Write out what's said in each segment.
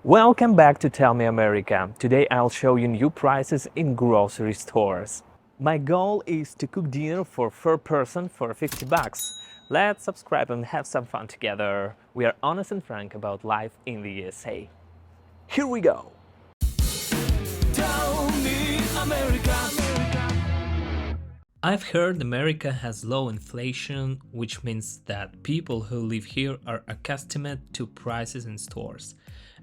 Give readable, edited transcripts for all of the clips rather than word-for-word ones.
Welcome back to Tell Me America. Today I'll show you new prices in grocery stores. My goal is to cook dinner for per person for 50 bucks. Let's subscribe and have some fun together. We are honest and frank about life in the USA. Here we go! Tell me America. I've heard America has low inflation, which means that people who live here are accustomed to prices in stores.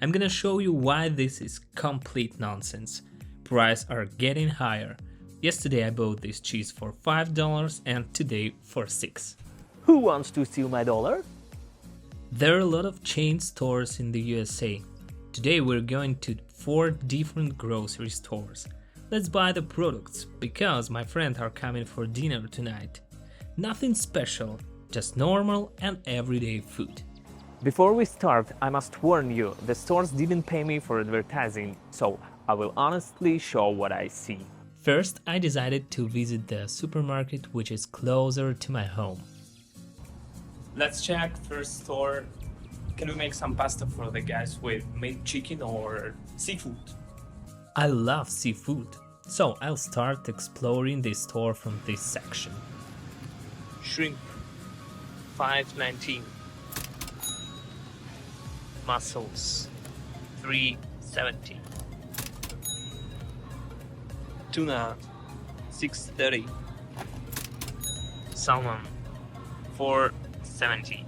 I'm gonna show you why this is complete nonsense. Prices are getting higher. Yesterday I bought this cheese for $5 and today for $6. Who wants to steal my dollar? There are a lot of chain stores in the USA. Today we're going to 4 different grocery stores. Let's buy the products, because my friends are coming for dinner tonight. Nothing special, just normal and everyday food. Before we start, I must warn you, the stores didn't pay me for advertising, so I will honestly show what I see. First, I decided to visit the supermarket which is closer to my home. Let's check first store. Can we make some pasta for the guys with meat, chicken or seafood? I love seafood, so I'll start exploring the store from this section. Shrimp, $5.19. Mussels, $3.70. Tuna, $6.30. Salmon, $4.70.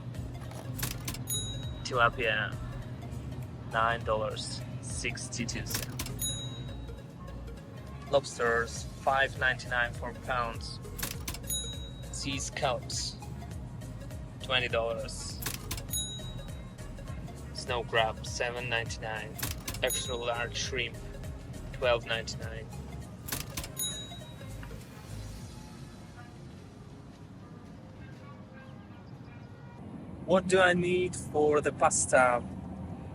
Tilapia, $9.62. Lobsters, $5.99 for pounds. Sea scallops, $20. Snow crab, $7.99. Extra large shrimp, $12.99. What do I need for the pasta?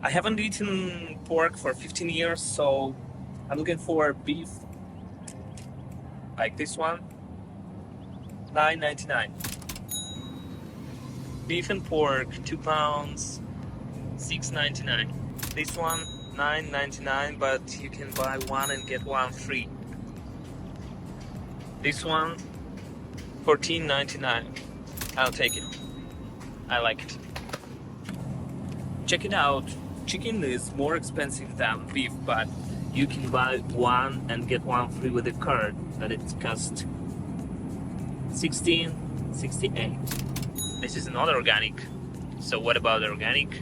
I haven't eaten pork for 15 years, so I'm looking for beef. Like this one, $9.99. Beef and pork, 2 pounds, $6.99. This one, $9.99, but you can buy one and get one free. This one, $14.99. I'll take it. I like it. Check it out. Chicken is more expensive than beef, but you can buy one and get one free with a card, but it costs $16.68. This is not organic. So what about organic?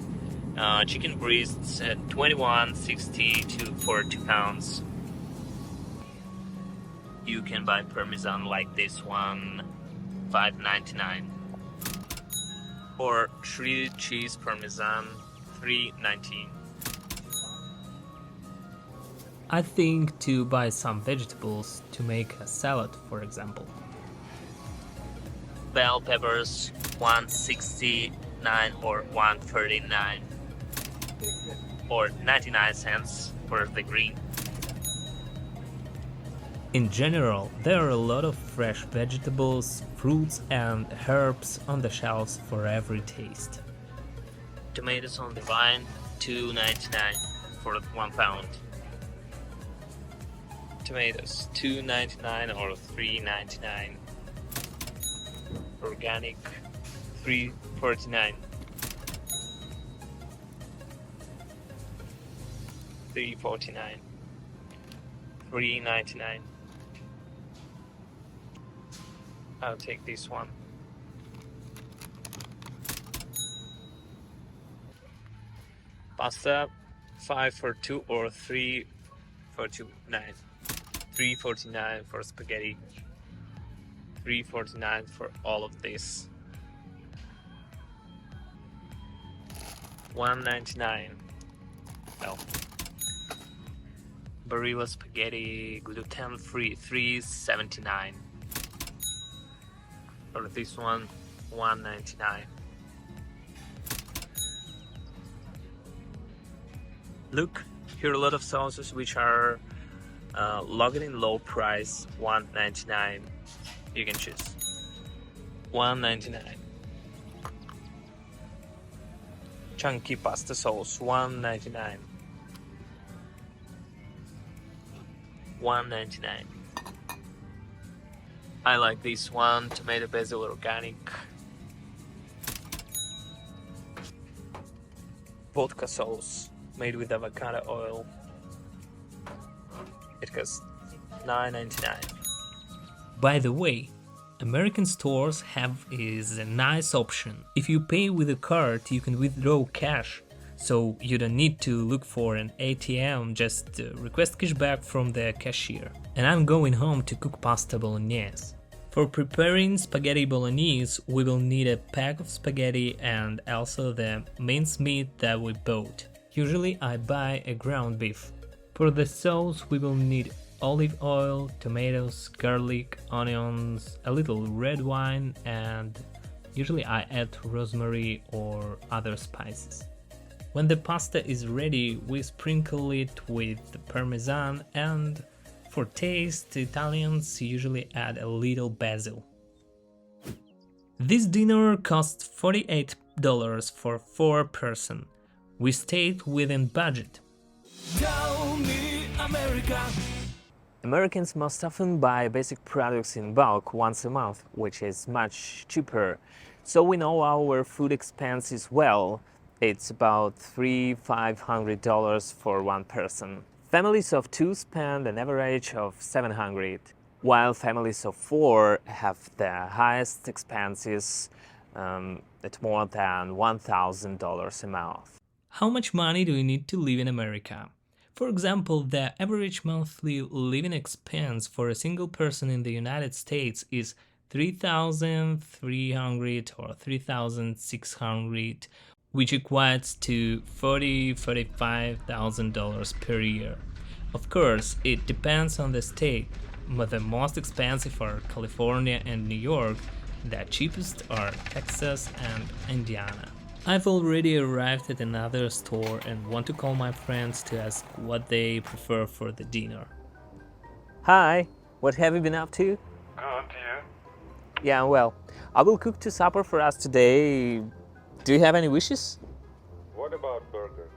Chicken breasts at $21.62 for 2 pounds. You can buy Parmesan like this one, $5.99. Or shredded cheese Parmesan, $3.19. I think to buy some vegetables to make a salad, for example. Bell peppers, $1.69 or $1.39. Or 99 cents for the green. In general, there are a lot of fresh vegetables, fruits and herbs on the shelves for every taste. Tomatoes on the vine, $2.99 for 1 pound. Tomatoes, $2.99 or $3.99. Organic, $3.49. $3.49. $3.99. I'll take this one. Pasta, 5 for 2 or 3 for 2, 9. $3.49 for spaghetti. $3.49 for all of this. $1.99. Well, Barilla spaghetti, gluten free, $3.79. Or this one, $1.99. Look, here are a lot of sauces which are logged in low price, $1.99. You can choose. $1.99. Chunky pasta sauce, $1.99. $1.99. I like this one, tomato basil organic. Vodka sauce made with avocado oil. It costs $9.99. By the way, American stores have is a nice option. If you pay with a card, you can withdraw cash, so you don't need to look for an ATM, just request cashback from the cashier. And I'm going home to cook pasta bolognese. For preparing spaghetti bolognese, we will need a pack of spaghetti and also the minced meat that we bought. Usually I buy a ground beef. For the sauce, we will need olive oil, tomatoes, garlic, onions, a little red wine, and usually I add rosemary or other spices. When the pasta is ready, we sprinkle it with the parmesan, and for taste, Italians usually add a little basil. This dinner cost $48 for 4 person. We stayed within budget. Tell me America. Americans most often buy basic products in bulk once a month, which is much cheaper. So we know our food expenses well. It's about $300–500 for one person. Families of 2 spend an average of $700, while families of 4 have the highest expenses at more than $1,000 a month. How much money do you need to live in America? For example, the average monthly living expense for a single person in the United States is $3,300 or $3,600, which equates to $45,000 per year. Of course, it depends on the state, but the most expensive are California and New York, the cheapest are Texas and Indiana. I've already arrived at another store and want to call my friends to ask what they prefer for the dinner. Hi, what have you been up to? Good, you? Yeah, well, I will cook to supper for us today. Do you have any wishes? What about burger?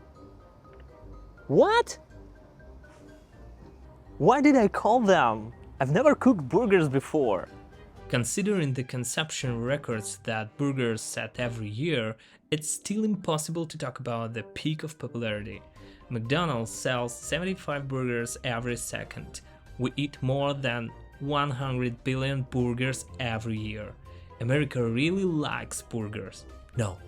What? Why did I call them? I've never cooked burgers before. Considering the consumption records that burgers set every year, it's still impossible to talk about the peak of popularity. McDonald's sells 75 burgers every second. We eat more than 100 billion burgers every year. America really likes burgers. No,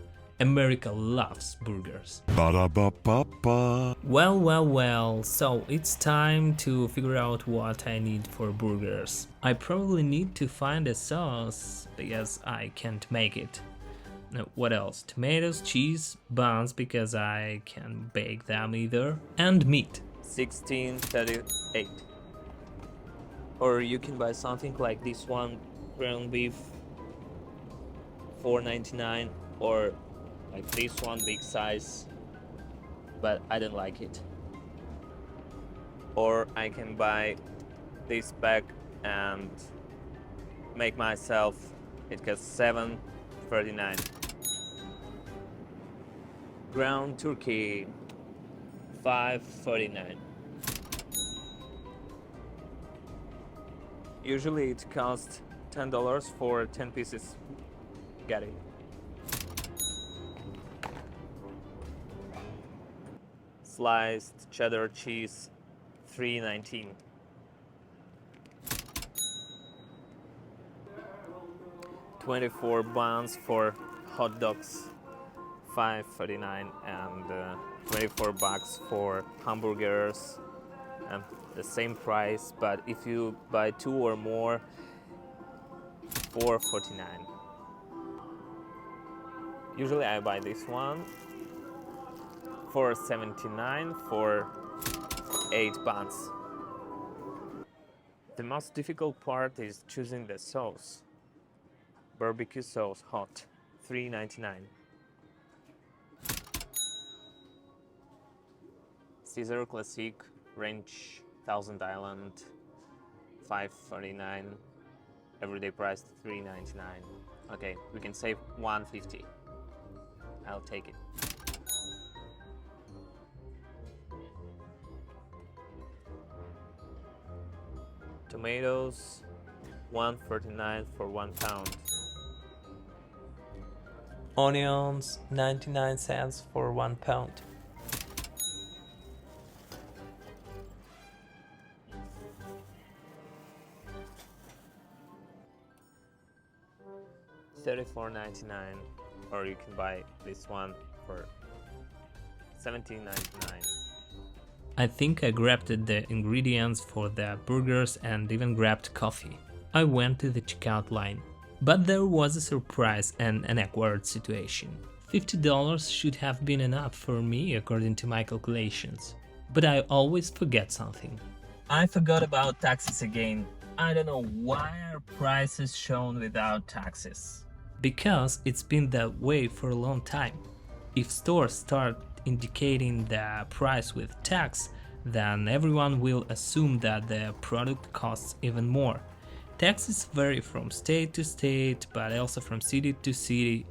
America loves burgers. Ba-da-ba-ba-ba. Well, so it's time to figure out what I need for burgers. I probably need to find a sauce because I can't make it. Now, what else? Tomatoes, cheese, buns because I can't bake them either, and meat. $16.38. Or you can buy something like this one, ground beef, $4.99, or like this one, big size, but I don't like it. Or I can buy this pack and make myself. It costs $7.39. Ground turkey, $5.49. Usually it costs $10 for 10 pieces. Got it. Sliced cheddar cheese, $3.19. $24 buns for hot dogs, $5.49, and $24 for hamburgers, and the same price. But if you buy 2 or more, $4.49. Usually I buy this one. $4.79 for 8 buns. The most difficult part is choosing the sauce. Barbecue sauce, hot, $3.99. Caesar Classic, Ranch, Thousand Island, $5.49. Everyday price $3.99. Okay, we can save $1.50. I'll take it. Tomatoes, 1.49 for 1 pound. Onions, 99 cents for 1 pound. $34.99, or you can buy this one for $17.99. I think I grabbed the ingredients for the burgers and even grabbed coffee. I went to the checkout line. But there was a surprise and an awkward situation. $50 should have been enough for me according to my calculations. But I always forget something. I forgot about taxes again. I don't know why are prices shown without taxes. Because it's been that way for a long time. If stores start indicating the price with tax, then everyone will assume that the product costs even more. Taxes vary from state to state, but also from city to city.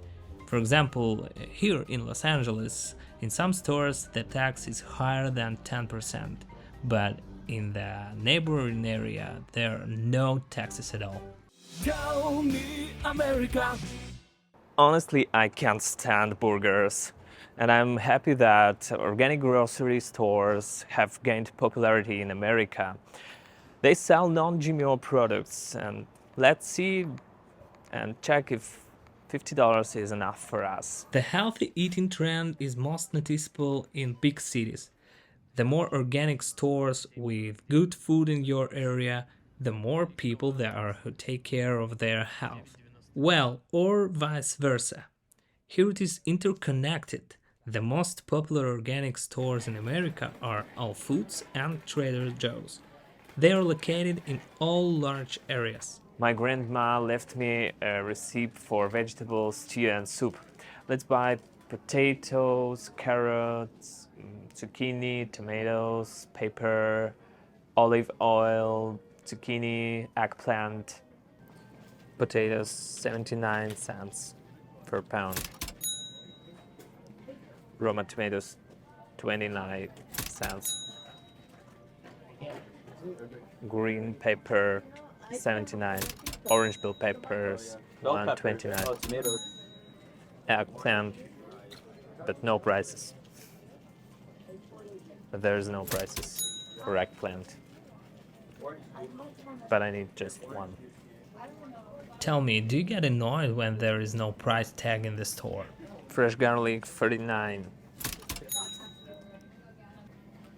For example, here in Los Angeles, in some stores the tax is higher than 10%, but in the neighboring area there are no taxes at all. Tell me America. Honestly, I can't stand burgers. And I'm happy that organic grocery stores have gained popularity in America. They sell non-GMO products, and let's see and check if $50 is enough for us. The healthy eating trend is most noticeable in big cities. The more organic stores with good food in your area, the more people there are who take care of their health. Well, or vice versa. Here it is interconnected. The most popular organic stores in America are All Foods and Trader Joe's. They are located in all large areas. My grandma left me a recipe for vegetable stew and soup. Let's buy potatoes, carrots, zucchini, tomatoes, pepper, olive oil, zucchini, eggplant. Potatoes, 79 cents per pound. Roma tomatoes, 29 cents. Green pepper, 79. Orange bell peppers, 129. Eggplant, but no prices. There's no prices for eggplant. But I need just one. Tell me, do you get annoyed when there is no price tag in the store? Fresh garlic, 39.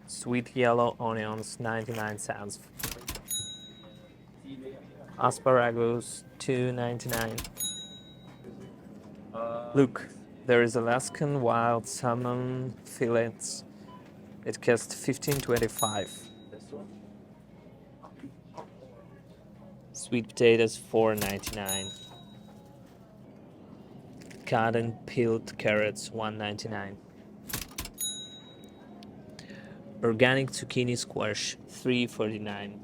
Sweet yellow onions, 99 cents. Asparagus, $2.99. Look, there is Alaskan wild salmon fillets. It costs $15.25. Sweet potatoes, $4.99. Cut and peeled carrots, $1.99. Organic zucchini squash, $3.49.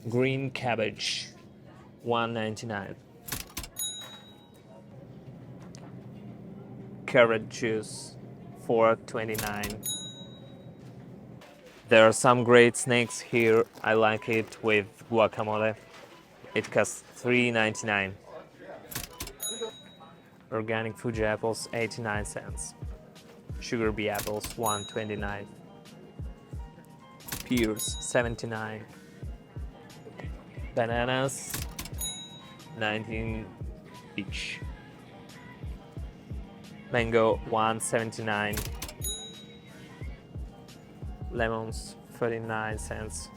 Green cabbage, $1.99. Carrot juice, $4.29. There are some great snacks here. I like it with guacamole. It costs $3.99. Organic Fuji apples, 89 cents. Sugar bee apples, $1.29. Pears, 79. Bananas, 19 each. Mango, $1.79. Lemons, 39 cents,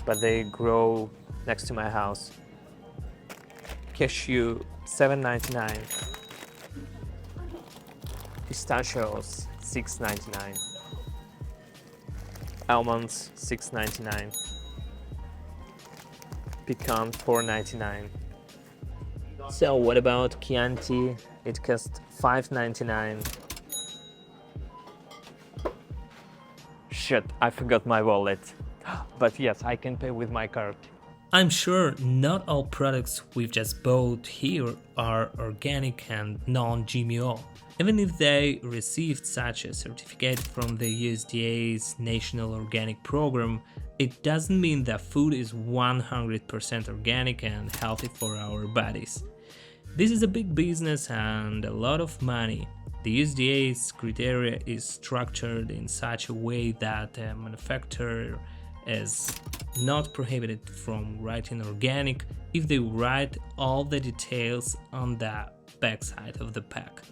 but they grow next to my house. Cashew, $7.99. Pistachios, $6.99. Almonds, $6.99. Pecan, $4.99. So what about Chianti? It costs $5.99. Shit, I forgot my wallet. But yes, I can pay with my card. I'm sure not all products we've just bought here are organic and non-GMO. Even if they received such a certificate from the USDA's National Organic Program, It doesn't mean that food is 100% organic and healthy for our bodies. This is a big business and a lot of money. The USDA's criteria is structured in such a way that a manufacturer is not prohibited from writing organic if they write all the details on the backside of the pack.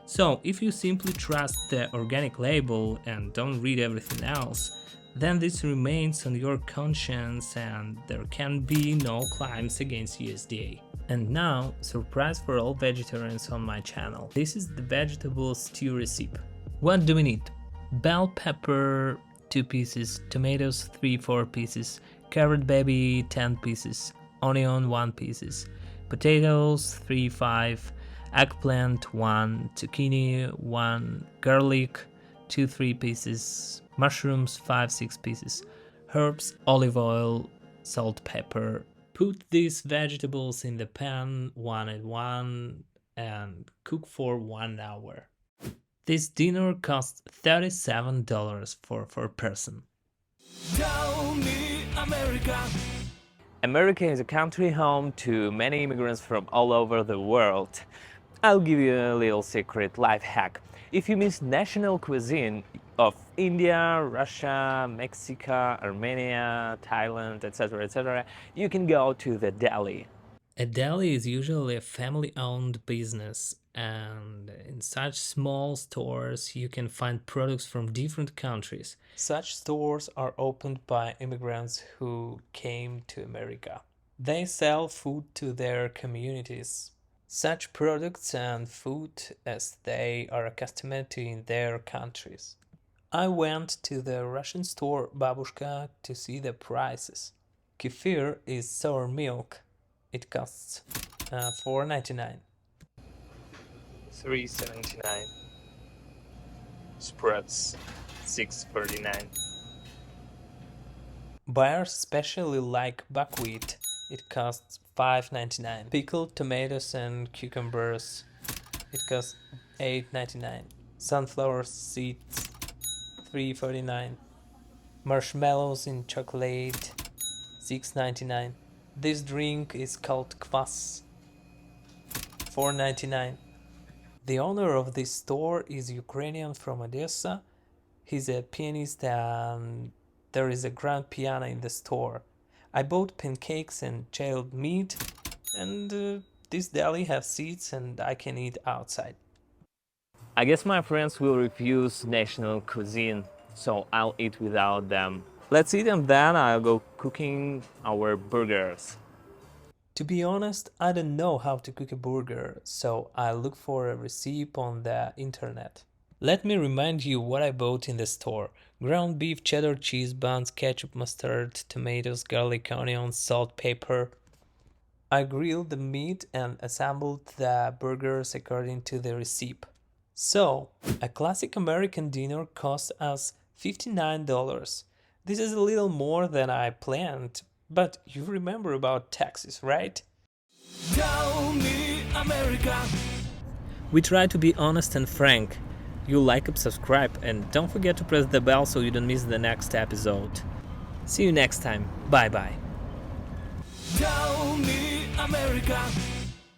So if you simply trust the organic label and don't read everything else, then this remains on your conscience and there can be no claims against USDA. And now, surprise for all vegetarians on my channel. This is the vegetable stew recipe. What do we need? Bell pepper 2 pieces, tomatoes 3-4 pieces, carrot baby 10 pieces, onion 1 pieces, potatoes 3-5, eggplant 1, zucchini 1, garlic 2-3 pieces, mushrooms 5-6 pieces, herbs, olive oil, salt, pepper. Put these vegetables in the pan one at one and cook for 1 hour. This dinner costs $37 for per person. Tell me America. America is a country home to many immigrants from all over the world. I'll give you a little secret life hack. If you miss national cuisine of India, Russia, Mexico, Armenia, Thailand, etc., you can go to the deli. A deli is usually a family-owned business, and in such small stores you can find products from different countries. Such stores are opened by immigrants who came to America. They sell food to their communities. Such products and food as they are accustomed to in their countries. I went to the Russian store Babushka to see the prices. Kefir is sour milk. It costs $4.99. $3.79. Spreads $6.39. Buyers especially like buckwheat. It costs $5.99. Pickled tomatoes and cucumbers. It costs $8.99. Sunflower seeds $3.49. Marshmallows in chocolate $6.99. This drink is called kvass $4.99. The owner of this store is Ukrainian from Odessa. He's a pianist and there is a grand piano in the store. I bought pancakes and chilled meat, and this deli has seats and I can eat outside. I guess my friends will refuse national cuisine, so I'll eat without them. Let's eat and then I'll go cooking our burgers. To be honest, I don't know how to cook a burger, so I look for a recipe on the internet. Let me remind you what I bought in the store. Ground beef, cheddar cheese, buns, ketchup, mustard, tomatoes, garlic, onions, salt, pepper. I grilled the meat and assembled the burgers according to the recipe. So, a classic American dinner cost us $59. This is a little more than I planned, but you remember about taxes, right? Tell me America. We try to be honest and frank. You like and subscribe, and don't forget to press the bell so you don't miss the next episode. See you next time. Bye bye. Tell me America.